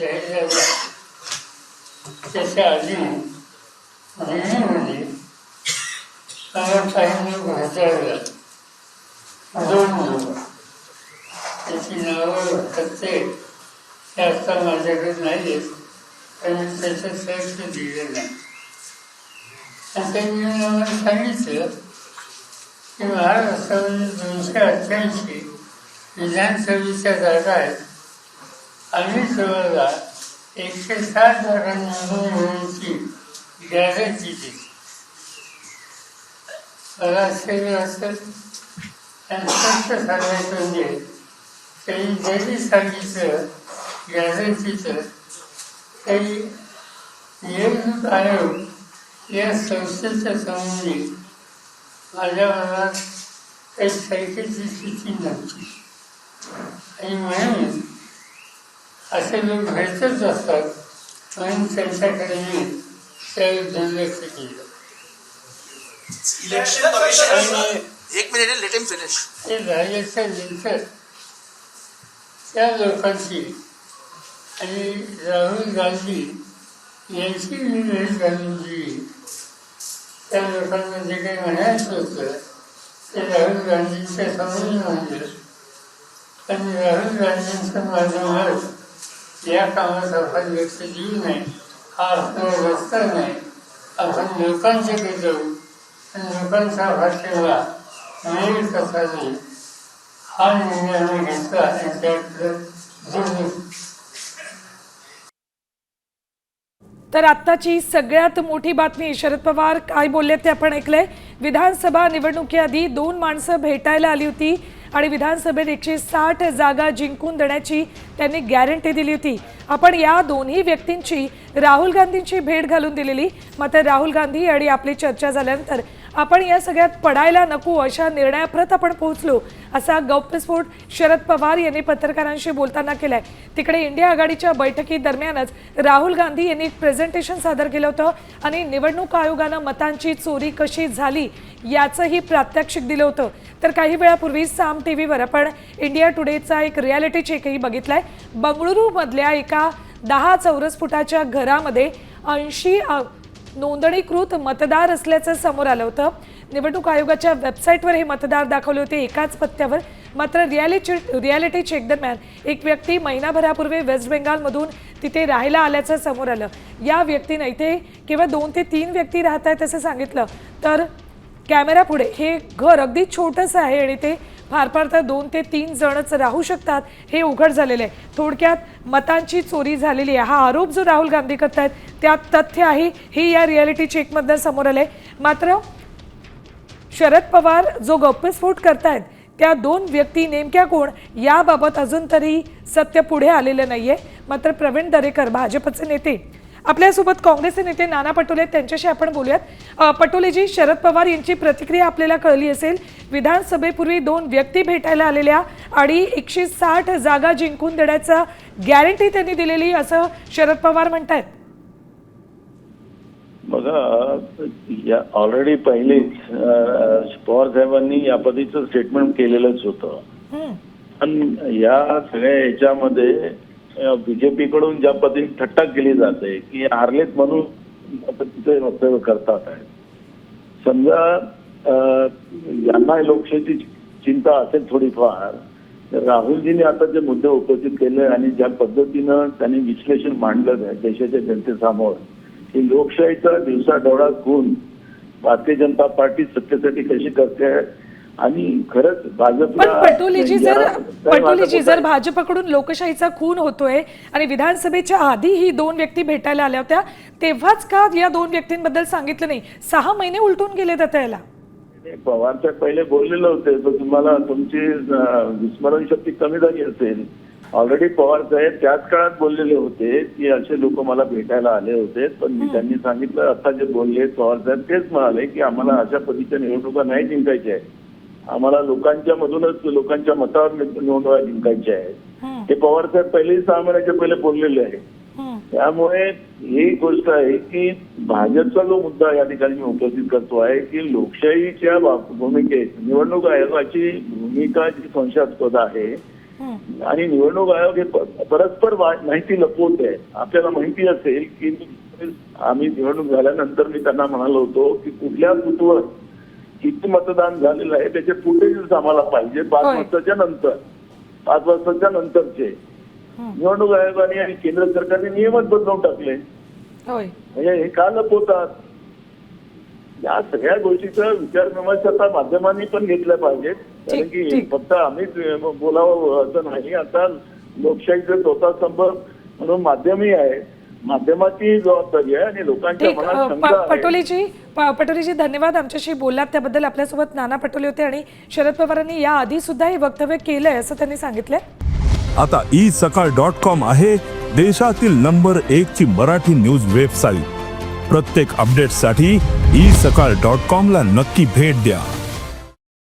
जाहीर झाला त्याच्या आधी दिल्लीमध्ये मला काही लोक भेटायला दोन लोक त्याची नावं सत्य ते आता माझ्याकडे नाही आहेत आणि त्याचं सर्च दिलं नाही. आणि त्यांनी मला सांगितलं की महाराष्ट्रामध्ये 288 विधानसभेच्या जागा आहेत आणि जवळला 160 जागा निवडून येण्याची गॅरंटी दिली. मला आश्चर्य वाटतं आणि स्पष्ट सांगायचं म्हणजे त्यांनी जरी सांगितलं गॅरंटीचं तरी निवडणूक आयोग या संस्थेच्या संबंधी माझ्या मनात काही शंकेची स्थिती नव्हती आणि म्हणून असे लोक भेटतच असतात म्हणून त्यांच्याकडे मी त्यावेळी दुर्लक्ष केलं. एक मिनिट, लेट हिम फिनिश. ते झाल्याच्या नंतर त्या लोकांची आणि राहुल गांधी यांची मी भेट घालून दिली. त्या लोकांना जे काही म्हणायचं होतं ते राहुल गांधींच्या समोर म्हणलं आणि राहुल गांधींचं माझं मत या कामात आपण लक्ष देऊ नये, हा आपला रस्ता नाही, आपण लोकांच्याकडे जाऊ आणि लोकांचा भाषेला मिळेल कसा नाही हा निर्णय आम्ही घेतला आणि त्याकडे तर आत्ताची सगळ्यात मोठी बातमी, शरद पवार काय बोलले ते आपण ऐकलंय. विधानसभा निवडणुकीआधी 2 माणसं भेटायला आली होती आणि विधानसभेत 160 जागा जिंकून देण्याची त्यांनी गॅरंटी दिली होती. आपण या दोन्ही व्यक्तींची राहुल गांधींची भेट घालून दिलेली. मात्र राहुल गांधी आणि आपली चर्चा झाल्यानंतर आपण या सगळ्यात पडायला नको अशा निर्णयाप्रत आपण पोहोचलो, असा गौप्यस्फोट शरद पवार यांनी पत्रकारांशी बोलताना केलाय. तिकडे इंडिया आघाडीच्या बैठकीदरम्यानच राहुल गांधी यांनी एक प्रेझेंटेशन सादर केलं होतं आणि निवडणूक आयोगानं मतांची चोरी कशी झाली याचंही प्रात्यक्षिक दिलं होतं. तर काही वेळापूर्वी साम टीव्हीवर आपण इंडिया टुडेचा एक रियालिटी चेकही बघितलाय. बंगळुरूमधल्या एका 10 चौरस फुटाच्या घरामध्ये 80 नोंदणीकृत मतदार असल्याचं समोर आलं होतं. निवडणूक आयोगाच्या वेबसाईटवर हे मतदार दाखवले होते एकाच पत्त्यावर. मात्र रियालिटी चेक दरम्यान एक व्यक्ती महिनाभरापूर्वी वेस्ट बेंगालमधून तिथे राहायला आल्याचं समोर आलं. या व्यक्तीनं इथे केवळ 2 ते 3 व्यक्ती राहत आहेत असं सांगितलं. तर कॅमेरा पुढे हे घर अगदी छोटंसं आहे आणि ते फार फार तर 2 ते 3 जणच राहू शकतात हे उघड झालेलं आहे. थोडक्यात मतांची चोरी झालेली आहे हा आरोप जो राहुल गांधी करतायत त्यात तथ्य आहे हे या रियालिटी चेकमधनं समोर आलंय. मात्र शरद पवार जो गौप्यस्फोट करतायत त्या 2 व्यक्ती नेमक्या कोण याबाबत अजून तरी सत्य पुढे आलेलं नाहीये. मात्र प्रवीण दरेकर भाजपचे नेते आपल्यासोबत काँग्रेसचे नेते नाना पटोले त्यांच्याशी आपण बोलूयात. पटोलेजी, शरद पवार यांची प्रतिक्रिया आपल्याला कळली असेल. विधानसभेपूर्वी 2 व्यक्ती भेटायला आलेल्या आणि 160 जागा जिंकून देण्याचा गॅरंटी त्यांनी दिलेली असं शरद पवार म्हणतायत. बघा, या ऑलरेडी पहिलेच पवार साहेबांनी या पद्धतीचं स्टेटमेंट केलेलंच होतं. आणि या सगळ्या याच्यामध्ये बीजेपी कडून ज्या पद्धतीने थट्टा केली जाते की हारलेत म्हणून तिथे वक्तव्य करतात आहेत. समजा यांना लोकशाहीची चिंता असेल थोडीफार, राहुलजींनी आता जे मुद्दे उपस्थित केले आणि ज्या पद्धतीनं त्यांनी विश्लेषण मांडलं देशाच्या जनतेसमोर की लोकशाहीचा दिवसाढवळा खून भारतीय जनता पार्टी सत्तेसाठी कशी करते आणि खरंच भाजपला. पटोलेजी जर भाजपकडून लोकशाहीचा खून होतोय आणि विधानसभेच्या आधी ही 2 व्यक्ती भेटायला आल्या होत्या तेव्हाच का या 2 व्यक्तींबद्दल सांगितलं नाही? 6 महिने उलटून गेले तर त्याला. पवार साहेब पहिले बोललेले होते तर तुम्हाला तुमची विस्मरण शक्ती कमी झाली असेल. ऑलरेडी पवार साहेब त्याच काळात बोललेले होते की असे लोक मला भेटायला आले होते, पण त्यांनी सांगितलं आता जे बोलले पवार साहेब तेच म्हणाले की आम्हाला अशा पद्धतीच्या निवडणुका नाही जिंकायच्या आहेत, आम्हाला लोकांच्या मधूनच लोकांच्या मतावर निवडणुका जिंकायच्या आहेत. हे पवार साहेब पहिलेही 6 महिन्याच्या पहिले बोललेले आहे. त्यामुळे ही गोष्ट आहे की भाजपचा जो मुद्दा या ठिकाणी मी उपस्थित करतो आहे की लोकशाहीच्या भूमिकेत निवडणूक आयोगाची भूमिका जी संशयास्पद आहे आणि निवडणूक आयोग हे परस्पर माहिती लपवत आहे. आपल्याला माहिती असेल की आम्ही निवडणूक झाल्यानंतर मी त्यांना म्हणालो होतो की कुठल्या बूथवर किती मतदान झालेलं आहे त्याचे फुटेजेस आम्हाला पाहिजे 5 वाजताच्या नंतरचे. निवडणूक आयोगाने आणि केंद्र सरकारने नियमच बदलून टाकले. म्हणजे हे का लपवतात? या सगळ्या गोष्टीचा विचारविमर्श आता माध्यमांनी पण घेतला पाहिजे. कारण की फक्त आम्हीच बोलावं असं नाही. आता लोकशाहीचं स्वतःस्तंभ म्हणून माध्यमही आहे. माध्यमाची जबाबदारी आहे आणि लोकांच्या मनात शंका आहे. पटोलेजी धन्यवाद आमच्याशी बोललात त्याबद्दल. आपल्यासोबत नाना पटोले होते आणि शरद पवारांनी या आधी सुद्धा हे वक्तव्य केलंय असं त्यांनी सांगितलंय. आता isakal.com आहे देशातील नंबर 1 ची मराठी न्यूज वेबसाईट. प्रत्येक अपडेटसाठी isakal.com ला नक्की भेट द्या.